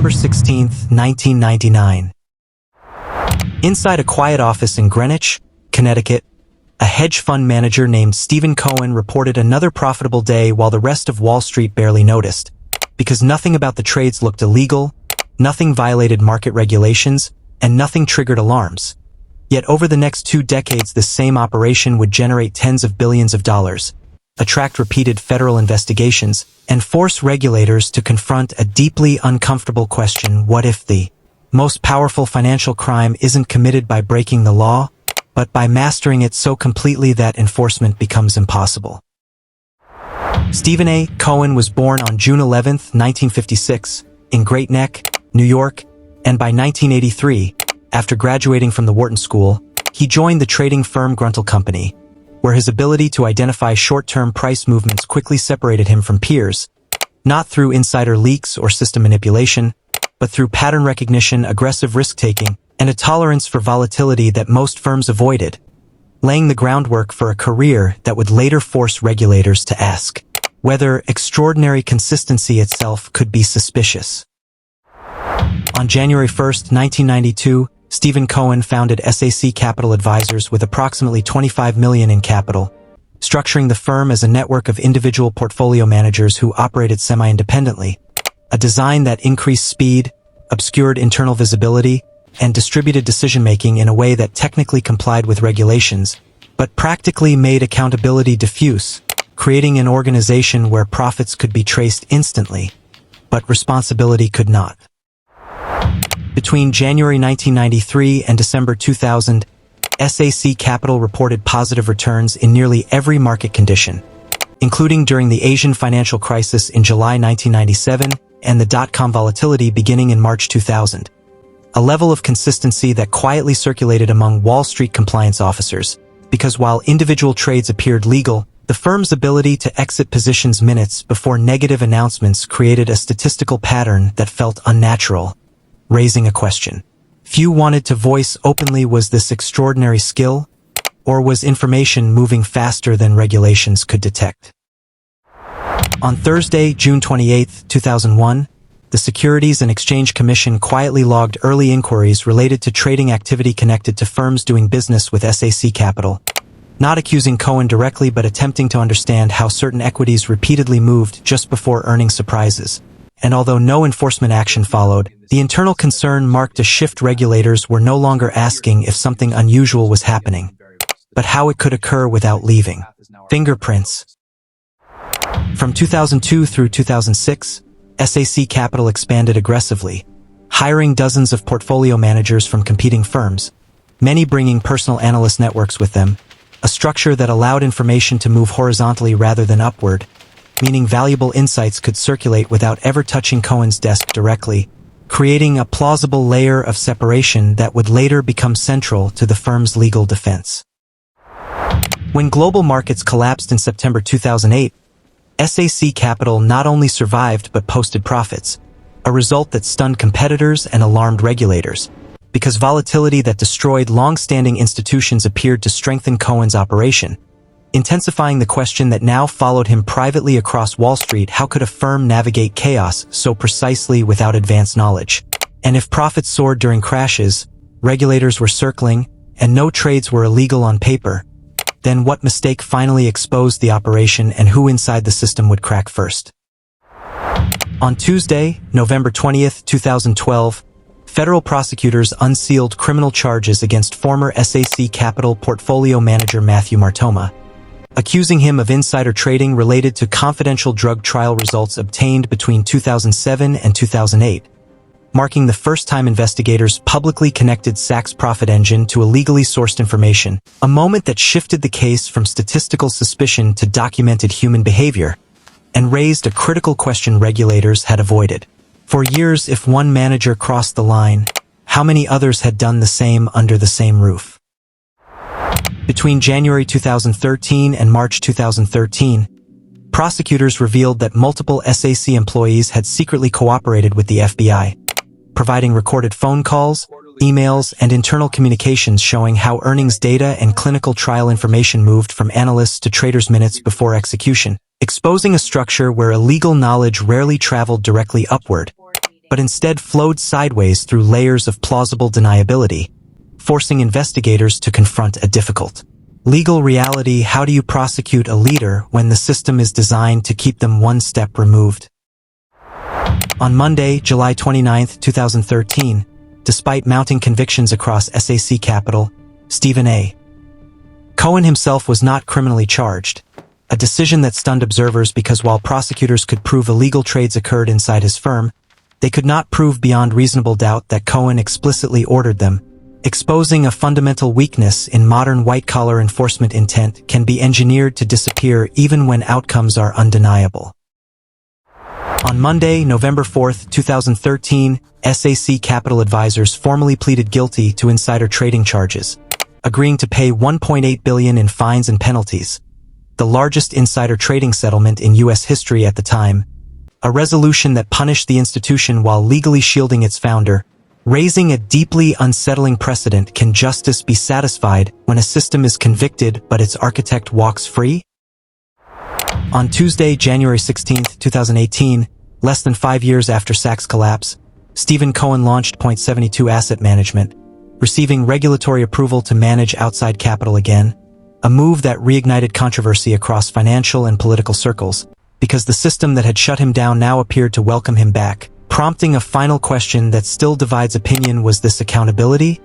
December 16, 1999. Inside a quiet office in Greenwich, Connecticut, a hedge fund manager named Stephen Cohen reported another profitable day while the rest of Wall Street barely noticed, because nothing about the trades looked illegal, nothing violated market regulations, and nothing triggered alarms. Yet over the next 2 decades, this same operation would generate tens of billions of dollars, attract repeated federal investigations, and force regulators to confront a deeply uncomfortable question: what if the most powerful financial crime isn't committed by breaking the law, but by mastering it so completely that enforcement becomes impossible? Stephen A. Cohen was born on June 11, 1956, in Great Neck, New York, and by 1983, after graduating from the Wharton School, he joined the trading firm Gruntle Company, where his ability to identify short-term price movements quickly separated him from peers, not through insider leaks or system manipulation, but through pattern recognition, aggressive risk-taking, and a tolerance for volatility that most firms avoided, laying the groundwork for a career that would later force regulators to ask whether extraordinary consistency itself could be suspicious. On January 1, 1992, Stephen Cohen founded SAC Capital Advisors with approximately $25 million in capital, structuring the firm as a network of individual portfolio managers who operated semi-independently, a design that increased speed, obscured internal visibility, and distributed decision-making in a way that technically complied with regulations, but practically made accountability diffuse, creating an organization where profits could be traced instantly, but responsibility could not. Between January 1993 and December 2000, SAC Capital reported positive returns in nearly every market condition, including during the Asian financial crisis in July 1997 and the dot-com volatility beginning in March 2000. A level of consistency that quietly circulated among Wall Street compliance officers, because while individual trades appeared legal, the firm's ability to exit positions minutes before negative announcements created a statistical pattern that felt unnatural, raising a question few wanted to voice openly: was this extraordinary skill, or was information moving faster than regulations could detect? On Thursday, June 28, 2001, the Securities and Exchange Commission quietly logged early inquiries related to trading activity connected to firms doing business with SAC Capital, not accusing Cohen directly but attempting to understand how certain equities repeatedly moved just before earnings surprises. And although no enforcement action followed, the internal concern marked a shift. Regulators were no longer asking if something unusual was happening, but how it could occur without leaving fingerprints. From 2002 through 2006, SAC Capital expanded aggressively, hiring dozens of portfolio managers from competing firms, many bringing personal analyst networks with them, a structure that allowed information to move horizontally rather than upward, meaning valuable insights could circulate without ever touching Cohen's desk directly, creating a plausible layer of separation that would later become central to the firm's legal defense. When global markets collapsed in September 2008, SAC Capital not only survived but posted profits, a result that stunned competitors and alarmed regulators, because volatility that destroyed long-standing institutions appeared to strengthen Cohen's operation, intensifying the question that now followed him privately across Wall Street: how could a firm navigate chaos so precisely without advanced knowledge? And if profits soared during crashes, regulators were circling, and no trades were illegal on paper, then what mistake finally exposed the operation, and who inside the system would crack first? On Tuesday, November 20, 2012, federal prosecutors unsealed criminal charges against former SAC Capital portfolio manager Matthew Martoma, accusing him of insider trading related to confidential drug trial results obtained between 2007 and 2008, marking the first time investigators publicly connected SAC's profit engine to illegally sourced information, a moment that shifted the case from statistical suspicion to documented human behavior, and raised a critical question regulators had avoided. For years, if one manager crossed the line, how many others had done the same under the same roof? Between January 2013 and March 2013, prosecutors revealed that multiple SAC employees had secretly cooperated with the FBI, providing recorded phone calls, emails, and internal communications showing how earnings data and clinical trial information moved from analysts to traders minutes before execution, exposing a structure where illegal knowledge rarely traveled directly upward, but instead flowed sideways through layers of plausible deniability, forcing investigators to confront a difficult legal reality. How do you prosecute a leader when the system is designed to keep them one step removed? On Monday, July 29, 2013, despite mounting convictions across SAC Capital, Stephen A. Cohen himself was not criminally charged, a decision that stunned observers because while prosecutors could prove illegal trades occurred inside his firm, they could not prove beyond reasonable doubt that Cohen explicitly ordered them. Exposing a fundamental weakness in modern white-collar enforcement. Intent can be engineered to disappear even when outcomes are undeniable. On Monday, November 4, 2013, SAC Capital Advisors formally pleaded guilty to insider trading charges, agreeing to pay $1.8 billion in fines and penalties, the largest insider trading settlement in U.S. history at the time, a resolution that punished the institution while legally shielding its founder, raising a deeply unsettling precedent. Can justice be satisfied when a system is convicted but its architect walks free? On Tuesday, January 16, 2018, less than 5 years after Sachs' collapse, Stephen Cohen launched Point72 Asset Management, receiving regulatory approval to manage outside capital again, a move that reignited controversy across financial and political circles, because the system that had shut him down now appeared to welcome him back, prompting a final question that still divides opinion. Was this accountability?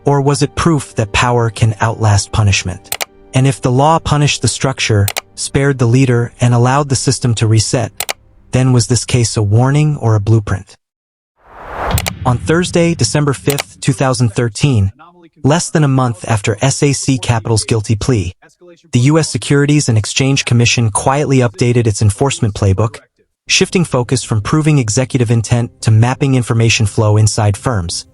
Or was it proof that power can outlast punishment? And if the law punished the structure, spared the leader, and allowed the system to reset, then was this case a warning or a blueprint? On Thursday, December 5, 2013, less than a month after SAC Capital's guilty plea, the U.S. Securities and Exchange Commission quietly updated its enforcement playbook, shifting focus from proving executive intent to mapping information flow inside firms.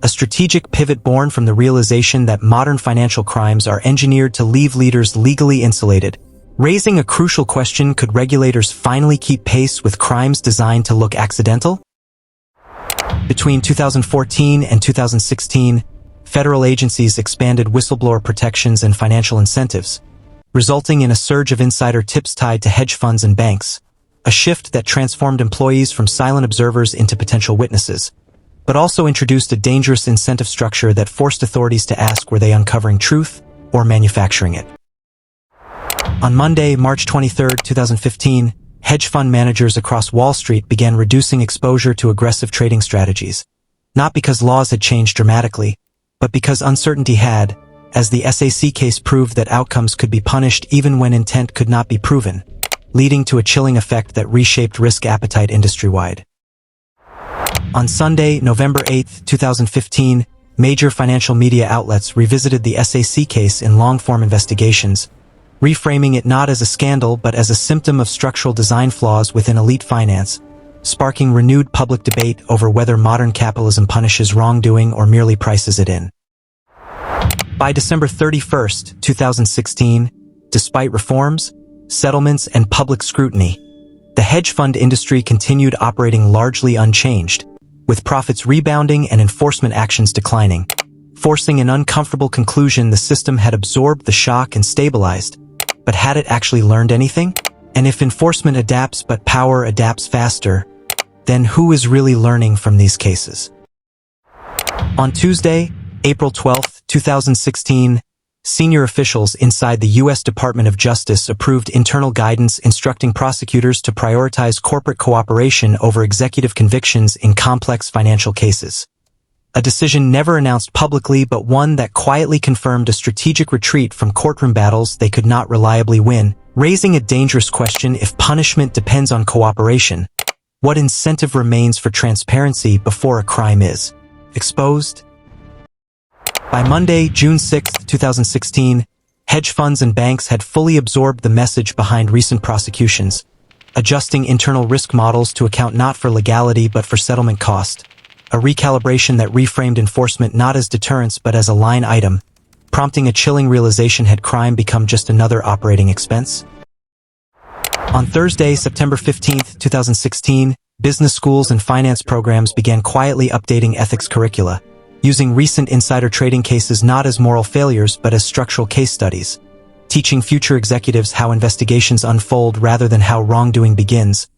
A strategic pivot born from the realization that modern financial crimes are engineered to leave leaders legally insulated, raising a crucial question: could regulators finally keep pace with crimes designed to look accidental? Between 2014 and 2016, federal agencies expanded whistleblower protections and financial incentives, resulting in a surge of insider tips tied to hedge funds and banks, a shift that transformed employees from silent observers into potential witnesses, but also introduced a dangerous incentive structure that forced authorities to ask, were they uncovering truth or manufacturing it? On Monday, March 23, 2015, hedge fund managers across Wall Street began reducing exposure to aggressive trading strategies, not because laws had changed dramatically, but because uncertainty had, as the SAC case proved that outcomes could be punished even when intent could not be proven, leading to a chilling effect that reshaped risk appetite industry-wide. On Sunday, November 8, 2015, major financial media outlets revisited the SAC case in long-form investigations, reframing it not as a scandal but as a symptom of structural design flaws within elite finance, sparking renewed public debate over whether modern capitalism punishes wrongdoing or merely prices it in. By December 31, 2016, despite reforms, settlements, and public scrutiny, the hedge fund industry continued operating largely unchanged, with profits rebounding and enforcement actions declining, forcing an uncomfortable conclusion: the system had absorbed the shock and stabilized, but had it actually learned anything? And if enforcement adapts but power adapts faster, then who is really learning from these cases? On Tuesday, April 12, 2016, senior officials inside the U.S. Department of Justice approved internal guidance instructing prosecutors to prioritize corporate cooperation over executive convictions in complex financial cases. A decision never announced publicly, but one that quietly confirmed a strategic retreat from courtroom battles they could not reliably win, raising a dangerous question: if punishment depends on cooperation, what incentive remains for transparency before a crime is exposed? By Monday, June 6, 2016, hedge funds and banks had fully absorbed the message behind recent prosecutions, adjusting internal risk models to account not for legality but for settlement cost, a recalibration that reframed enforcement not as deterrence but as a line item, prompting a chilling realization: had crime become just another operating expense? On Thursday, September 15, 2016, business schools and finance programs began quietly updating ethics curricula, using recent insider trading cases not as moral failures but as structural case studies, teaching future executives how investigations unfold rather than how wrongdoing begins,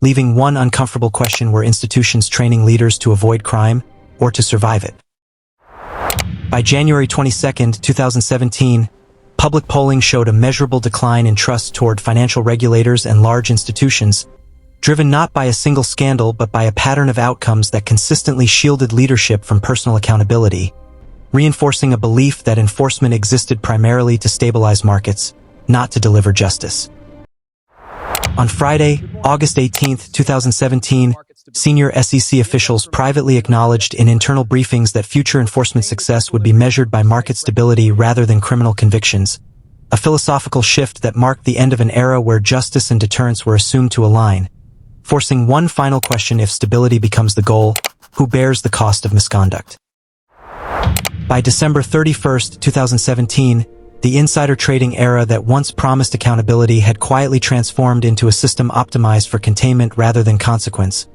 leaving one uncomfortable question: were institutions training leaders to avoid crime or to survive it? By January 22, 2017, public polling showed a measurable decline in trust toward financial regulators and large institutions, driven not by a single scandal but by a pattern of outcomes that consistently shielded leadership from personal accountability, reinforcing a belief that enforcement existed primarily to stabilize markets, not to deliver justice. On Friday, August 18, 2017, senior SEC officials privately acknowledged in internal briefings that future enforcement success would be measured by market stability rather than criminal convictions, a philosophical shift that marked the end of an era where justice and deterrence were assumed to align, forcing one final question: if stability becomes the goal, who bears the cost of misconduct? By December 31, 2017, the insider trading era that once promised accountability had quietly transformed into a system optimized for containment rather than consequence,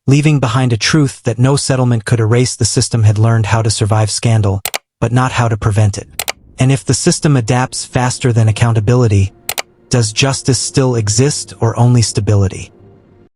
leaving behind a truth that no settlement could erase: the system had learned how to survive scandal, but not how to prevent it. And if the system adapts faster than accountability, does justice still exist or only stability?